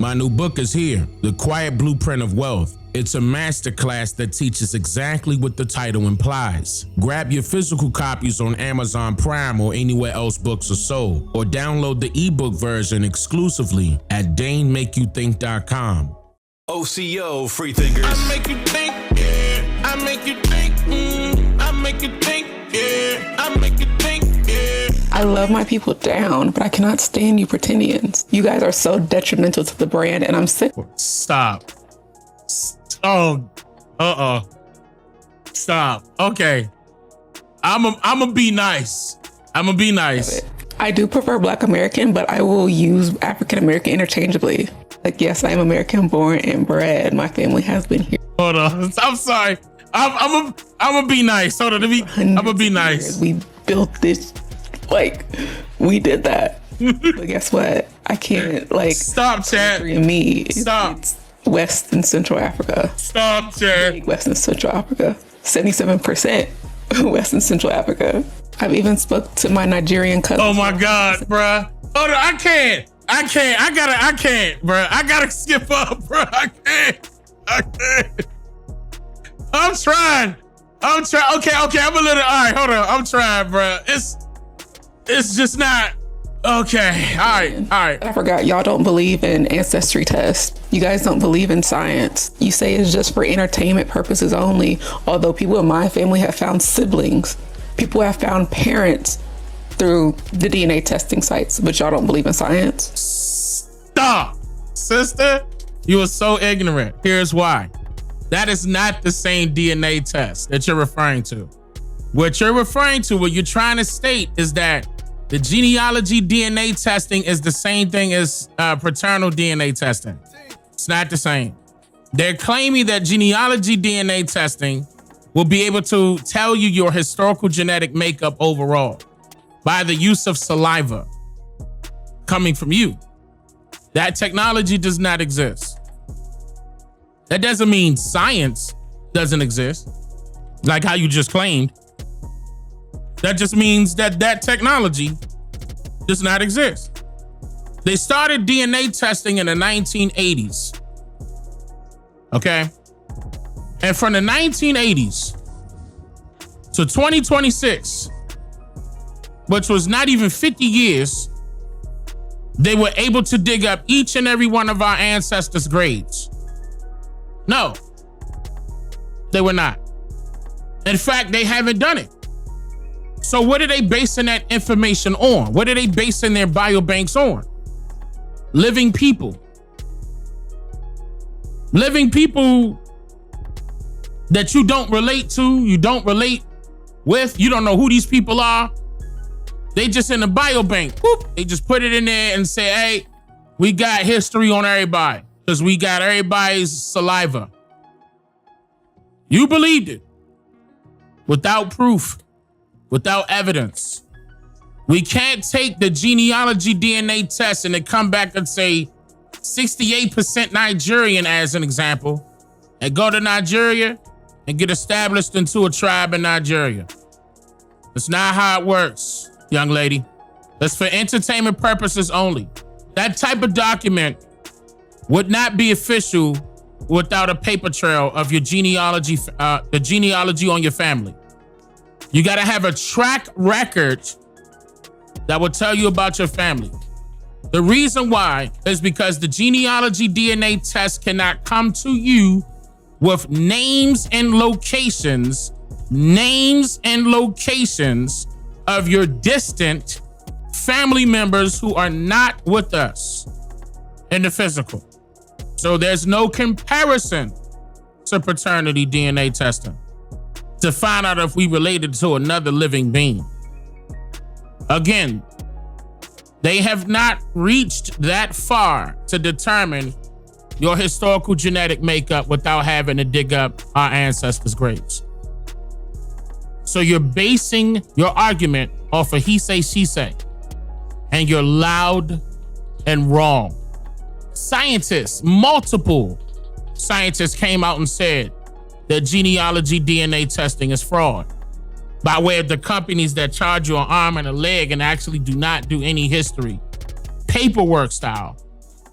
My new book is here, The Quiet Blueprint of Wealth. It's a masterclass that teaches exactly what the title implies. Grab your physical copies on Amazon Prime or anywhere else books are sold, or download the ebook version exclusively at DaneMakeYouThink.com. OCO Freethinkers. I make you think, yeah. I make you think, I make you think, yeah. I make you think, yeah. I love my people down, but I cannot stand you pretendians. You guys are so detrimental to the brand, and I'm sick. Stop. Stop. Okay. I'm be nice. I'm gonna be nice. I do prefer Black American, but I will use African American interchangeably. Like, yes, I am American born and bred. My family has been here. Hold on. I'm sorry. I'm gonna be nice. Hold on. I'm gonna be nice. We built this, like, we did that. But guess what? I can't, like, stop, Chad. Me. Stop. It's West and Central Africa. Stop, Chad. West and Central Africa. 77% West and Central Africa. I've even spoke to my Nigerian cousins. Oh my God, bruh. Hold on. I can't, bruh. I gotta skip up, bruh. I can't. I'm trying. Okay. I'm a little, all right, hold on. I'm trying, bruh. It's just not. Okay. All right. I forgot y'all don't believe in ancestry tests. You guys don't believe in science. You say it's just for entertainment purposes only. Although people in my family have found siblings. People have found parents through the DNA testing sites, but y'all don't believe in science. Stop, sister. You are so ignorant. Here's why. That is not the same DNA test that you're referring to. What you're referring to, what you're trying to state is that the genealogy DNA testing is the same thing as paternal DNA testing. It's not the same. They're claiming that genealogy DNA testing will be able to tell you your historical genetic makeup overall by the use of saliva coming from you. That technology does not exist. That doesn't mean science doesn't exist, like how you just claimed. That just means that that technology does not exist. They started DNA testing in the 1980s. Okay? And from the 1980s to 2026, which was not even 50 years, they were able to dig up each and every one of our ancestors' graves. No, they were not. In fact, they haven't done it. So what are they basing that information on? What are they basing their biobanks on? Living people. Living people that you don't relate to, you don't relate with, you don't know who these people are. They just in the biobank. Whoop, they just put it in there and say, hey, we got history on everybody because we got everybody's saliva. You believed it without proof. Without evidence. We can't take the genealogy DNA test and then come back and say 68% Nigerian as an example and go to Nigeria and get established into a tribe in Nigeria. That's not how it works, young lady. That's for entertainment purposes only. That type of document would not be official without a paper trail of your genealogy, the genealogy on your family. You got to have a track record that will tell you about your family. The reason why is because the genealogy DNA test cannot come to you with names and locations of your distant family members who are not with us in the physical. So there's no comparison to paternity DNA testing to find out if we related to another living being. Again, they have not reached that far to determine your historical genetic makeup without having to dig up our ancestors' graves. So you're basing your argument off of he say, she say, and you're loud and wrong. Scientists, multiple scientists came out and said that genealogy DNA testing is fraud by way of the companies that charge you an arm and a leg and actually do not do any history, paperwork style.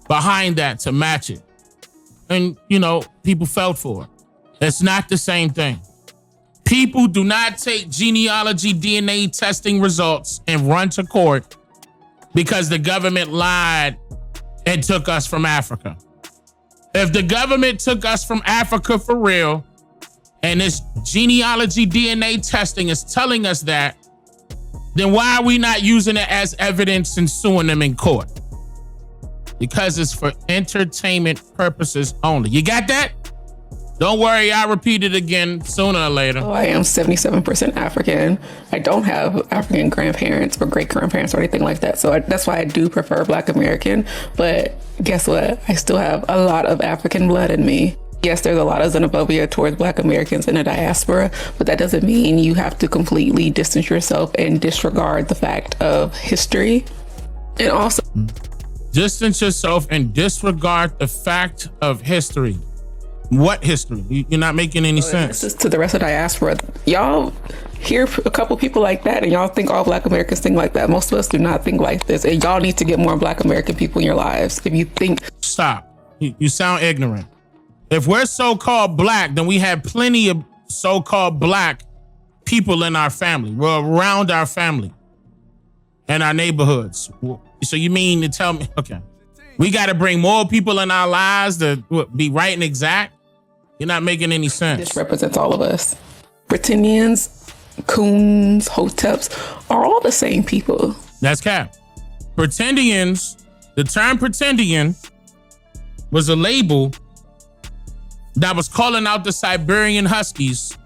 behind that to match it. And, you know, people felt for it. It's not the same thing. People do not take genealogy DNA testing results and run to court because the government lied and took us from Africa. If the government took us from Africa for real, and this genealogy DNA testing is telling us that, then why are we not using it as evidence and suing them in court? Because it's for entertainment purposes only. You got that? Don't worry, I'll repeat it again sooner or later. I am 77% African. I don't have African grandparents or great grandparents or anything like that. So that's why I do prefer Black American. But guess what? I still have a lot of African blood in me. Yes, there's a lot of xenophobia towards Black Americans in the diaspora, but that doesn't mean you have to completely distance yourself and disregard the fact of history. And also, distance yourself and disregard the fact of history. What history? You're not making any sense. This is to the rest of the diaspora. Y'all hear a couple people like that and y'all think all Black Americans think like that. Most of us do not think like this. And y'all need to get more Black American people in your lives. If you think... Stop. You sound ignorant. If we're so-called Black, then we have plenty of so-called Black people in our family. We're around our family and our neighborhoods. So you mean to tell me, okay, we got to bring more people in our lives to be right and exact? You're not making any sense. This represents all of us. Pretendians, coons, hoteps are all the same people. That's cap. Pretendians, the term pretendian was a label that was calling out the Siberian Huskies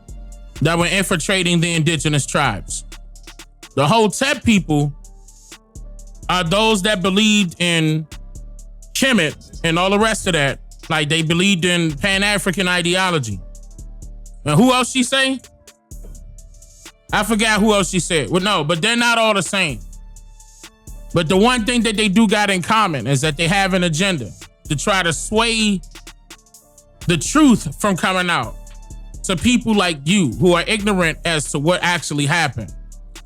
that were infiltrating the indigenous tribes. The Hotep people are those that believed in Kemet and all the rest of that. Like they believed in Pan-African ideology. And who else she say? I forgot who else she said. Well, no, but they're not all the same. But the one thing that they do got in common is that they have an agenda to try to sway the truth from coming out to people like you who are ignorant as to what actually happened.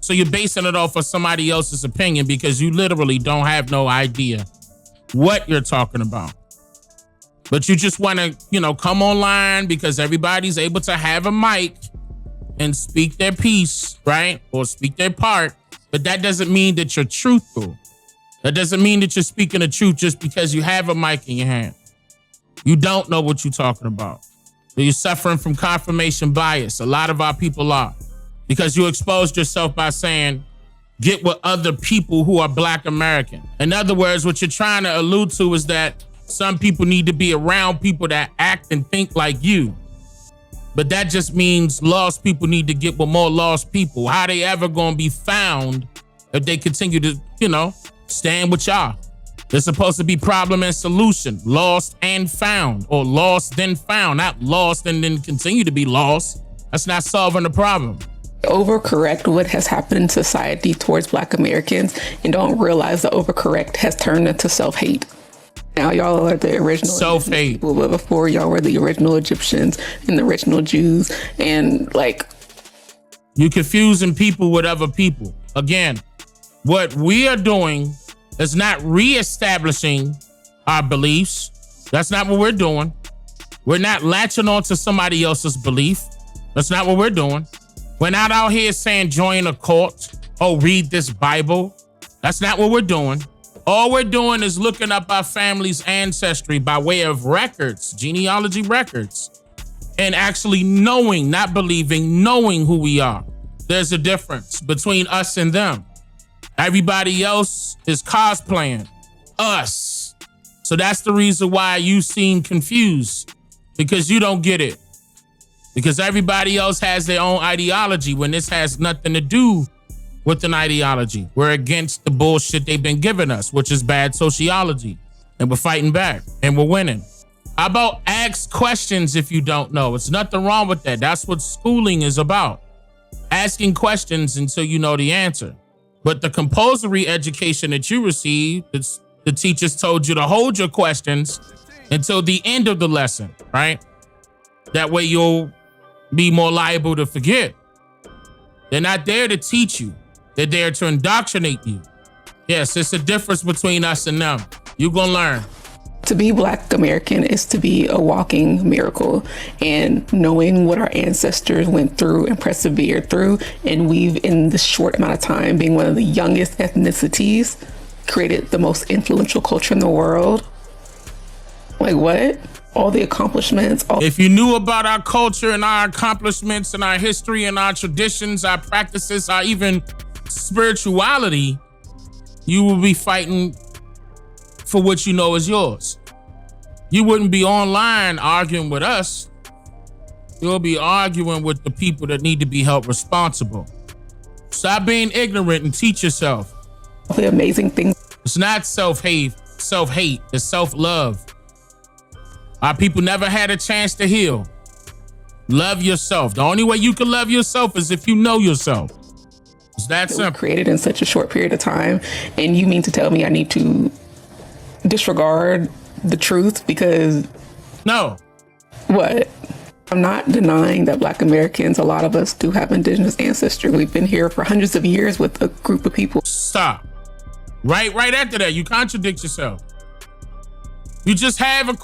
So you're basing it off of somebody else's opinion because you literally don't have no idea what you're talking about. But you just want to, come online because everybody's able to have a mic and speak their piece, right? Or speak their part. But that doesn't mean that you're truthful. That doesn't mean that you're speaking the truth just because you have a mic in your hand. You don't know what you're talking about. You're suffering from confirmation bias. A lot of our people are. Because you exposed yourself by saying, get with other people who are Black American. In other words, what you're trying to allude to is that some people need to be around people that act and think like you. But that just means lost people need to get with more lost people. How they ever going to be found if they continue to, stand with y'all? There's supposed to be problem and solution, lost and found, or lost then found, not lost and then continue to be lost. That's not solving the problem. Overcorrect what has happened in society towards Black Americans and don't realize the overcorrect has turned into self-hate. Now y'all are the original self-hate people, but before y'all were the original Egyptians and the original Jews, and you confusing people with other people. Again, what we are doing is not reestablishing our beliefs. That's not what we're doing. We're not latching on to somebody else's belief. That's not what we're doing. We're not out here saying join a cult or read this Bible. That's not what we're doing. All we're doing is looking up our family's ancestry by way of records, genealogy records, and actually knowing, not believing, knowing who we are. There's a difference between us and them. Everybody else is cosplaying us. So that's the reason why you seem confused, because you don't get it. Because everybody else has their own ideology when this has nothing to do with an ideology. We're against the bullshit they've been giving us, which is bad sociology. And we're fighting back and we're winning. How about ask questions if you don't know? It's nothing wrong with that. That's what schooling is about. Asking questions until you know the answer. But the compulsory education that you received, the teachers told you to hold your questions until the end of the lesson, right? That way you'll be more liable to forget. They're not there to teach you. They're there to indoctrinate you. Yes, it's a difference between us and them. You're gonna learn. To be Black American is to be a walking miracle, and knowing what our ancestors went through and persevered through, and we've, in this short amount of time, being one of the youngest ethnicities, created the most influential culture in the world. Like, what? All the accomplishments. If you knew about our culture and our accomplishments and our history and our traditions, our practices, our even spirituality, you would be fighting for what you know is yours. You wouldn't be online arguing with us. You'll be arguing with the people that need to be held responsible. Stop being ignorant and teach yourself. The amazing things. It's not self-hate, it's self-love. Our people never had a chance to heal. Love yourself. The only way you can love yourself is if you know yourself. It's that simple. Created in such a short period of time, and you mean to tell me I need to disregard the truth because... No. What? I'm not denying that Black Americans, a lot of us do have indigenous ancestry. We've been here for hundreds of years with a group of people. Stop. Right after that, you contradict yourself. You just have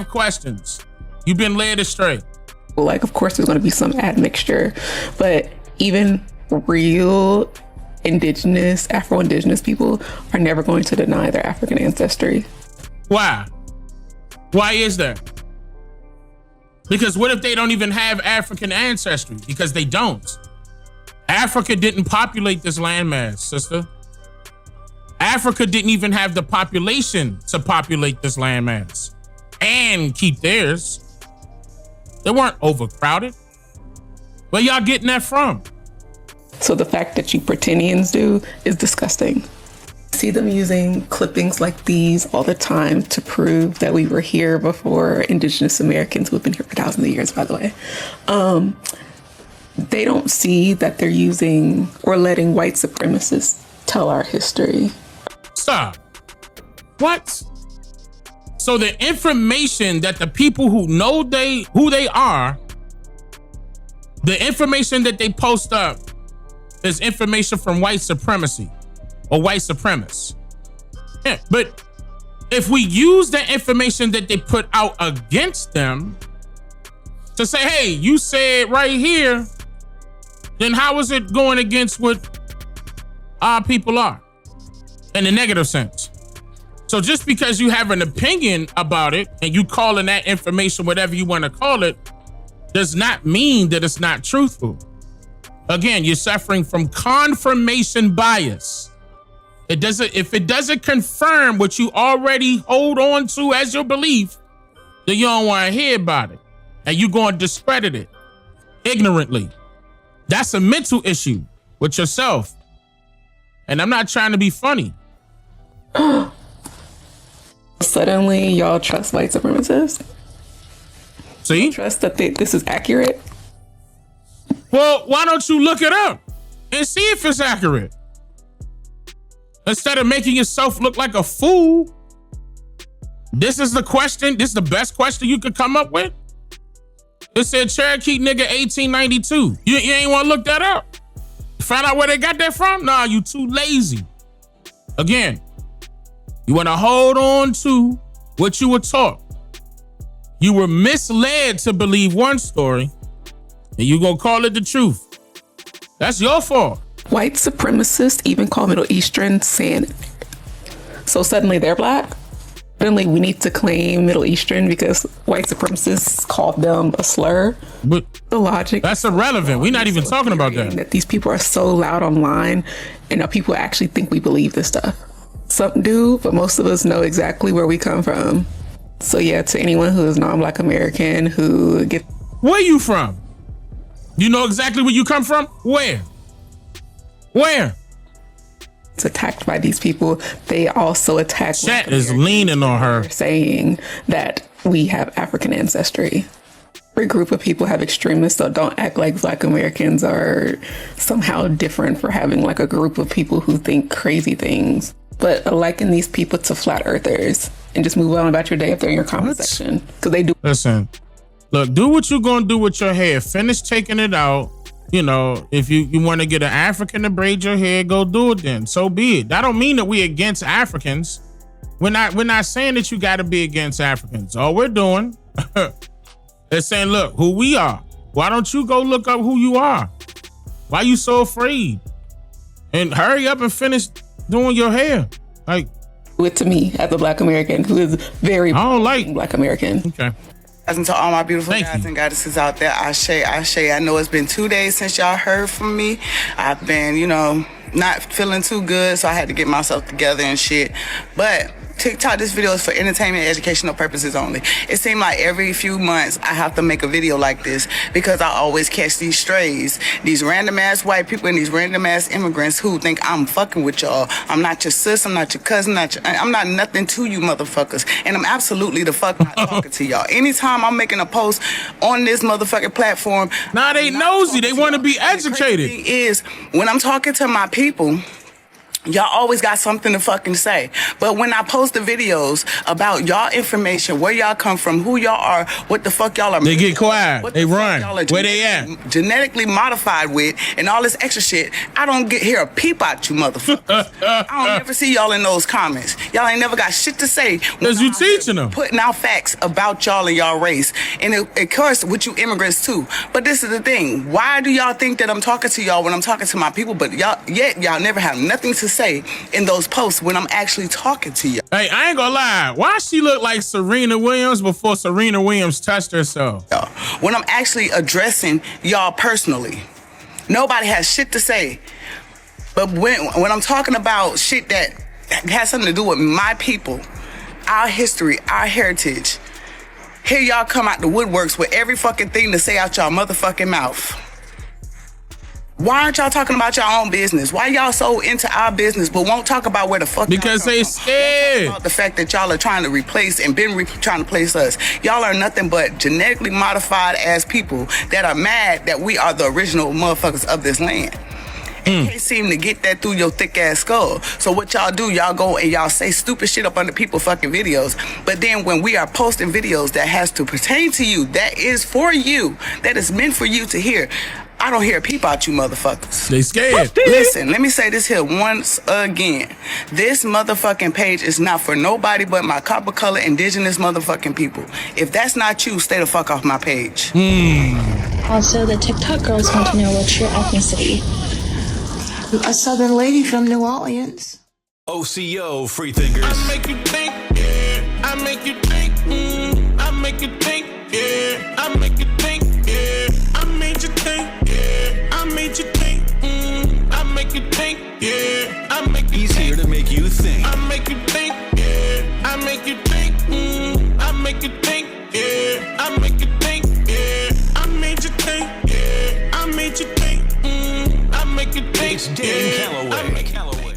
questions. You've been led astray. Like, of course, there's going to be some admixture, but even real indigenous, Afro-Indigenous people are never going to deny their African ancestry. Why? Why is that? Because what if they don't even have African ancestry? Because they don't. Africa didn't populate this landmass, sister. Africa didn't even have the population to populate this landmass and keep theirs. They weren't overcrowded. Where y'all getting that from? So the fact that you pretendians do is disgusting. See them using clippings like these all the time to prove that we were here before indigenous Americans, who've been here for thousands of years, by the way. They don't see that they're using or letting white supremacists tell our history. Stop. What? So the information that the people who know who they are, the information that they post up is information from white supremacy or white supremacists. Yeah, but if we use the information that they put out against them to say, hey, you said right here, then how is it going against what our people are in the negative sense? So just because you have an opinion about it and you calling that information whatever you want to call it does not mean that it's not truthful. Again, you're suffering from confirmation bias. If it doesn't confirm what you already hold on to as your belief, then you don't want to hear about it. And you're going to discredit it ignorantly. That's a mental issue with yourself. And I'm not trying to be funny. Suddenly, y'all trust white supremacists? See? Trust that this is accurate? Well, why don't you look it up and see if it's accurate? Instead of making yourself look like a fool, this is the question. This is the best question you could come up with. It said Cherokee nigga 1892. You ain't want to look that up? Find out where they got that from? Nah, you too lazy. Again, you want to hold on to what you were taught. You were misled to believe one story, and you gonna call it the truth. That's your fault. White supremacists even call Middle Eastern sand. So suddenly they're Black? Suddenly we need to claim Middle Eastern because white supremacists called them a slur? But the logic. That's irrelevant. We're not even talking about that. That these people are so loud online and that people actually think we believe this stuff. Some do, but most of us know exactly where we come from. So yeah, to anyone who is non-Black American who gets... Where you from? You know exactly where you come from? Where? It's attacked by these people. They also attack... Chat is leaning on her. Saying that we have African ancestry. Every group of people have extremists, so don't act like Black Americans are somehow different for having like a group of people who think crazy things. But liken these people to flat earthers and just move on about your day if they're in your comment section. Because they do. Listen, look, do what you're going to do with your hair. Finish taking it out. You know, if you want to get an African to braid your hair, go do it then. So be it. That don't mean that we against Africans. We're not saying that you got to be against Africans. All we're doing is saying, look, who we are. Why don't you go look up who you are? Why you so afraid? And hurry up and finish doing your hair. Like, to me as a Black American who is very I don't like Black American. Okay. And to all my beautiful Thank guys you. and goddesses out there, Ashe, Ashe. I know it's been 2 days since y'all heard from me. I've been, not feeling too good, so I had to get myself together and shit. But TikTok, this video is for entertainment and educational purposes only. It seemed like every few months I have to make a video like this because I always catch these strays, these random ass white people and these random ass immigrants who think I'm fucking with y'all. I'm not your sis, I'm not your cousin, I'm not nothing to you motherfuckers. And I'm absolutely the fuck not talking to y'all. Anytime I'm making a post on this motherfucking platform, nah, they nosy. They want to be educated. the crazy thing is, when I'm talking to my people, y'all always got something to fucking say. But when I post the videos about y'all information, where y'all come from, who y'all are, what the fuck y'all are, They get quiet. what They the fuck run. y'all are Where they at? genetically modified with, and all this extra shit, I don't hear a peep out you motherfuckers. I don't ever see y'all in those comments. Y'all ain't never got shit to say. Because you teaching them. Putting out facts about y'all and y'all race. And of course, with you immigrants too. But this is the thing. Why do y'all think that I'm talking to y'all when I'm talking to my people, but y'all never have nothing to say in those posts when I'm actually talking to you? Hey, I ain't gonna lie. Why she look like Serena Williams before Serena Williams touched herself? When I'm actually addressing y'all personally, nobody has shit to say. But when I'm talking about shit that has something to do with my people, our history, our heritage, here y'all come out the woodworks with every fucking thing to say out y'all motherfucking mouth. Why aren't y'all talking about your own business? Why y'all so into our business but won't talk about where the fuck Because y'all they come from? scared. About the fact that y'all are trying to replace and trying to place us. Y'all are nothing but genetically modified ass people that are mad that we are the original motherfuckers of this land. And can't seem to get that through your thick ass skull. So what y'all do, y'all go and y'all say stupid shit up under people's fucking videos. But then when we are posting videos that has to pertain to you, that is for you, that is meant for you to hear, I don't hear a peep out you motherfuckers. They scared. Listen, let me say this here once again. This motherfucking page is not for nobody but my copper color indigenous motherfucking people. If that's not you, stay the fuck off my page. Also, the TikTok girls want to know what's your ethnicity. A southern lady from New Orleans. OCO Freethinkers. I make you think, yeah. I make you think, I make you think, yeah. I make you think, yeah. I made you think, yeah. I made you think, I make you think, yeah. I make you He's think. here to make you think. I make you think, yeah. I make you think, I make you think, yeah. I make you think, yeah. I made you think, yeah. I made you think, I make you think. It's Dane yeah. I make Calloway.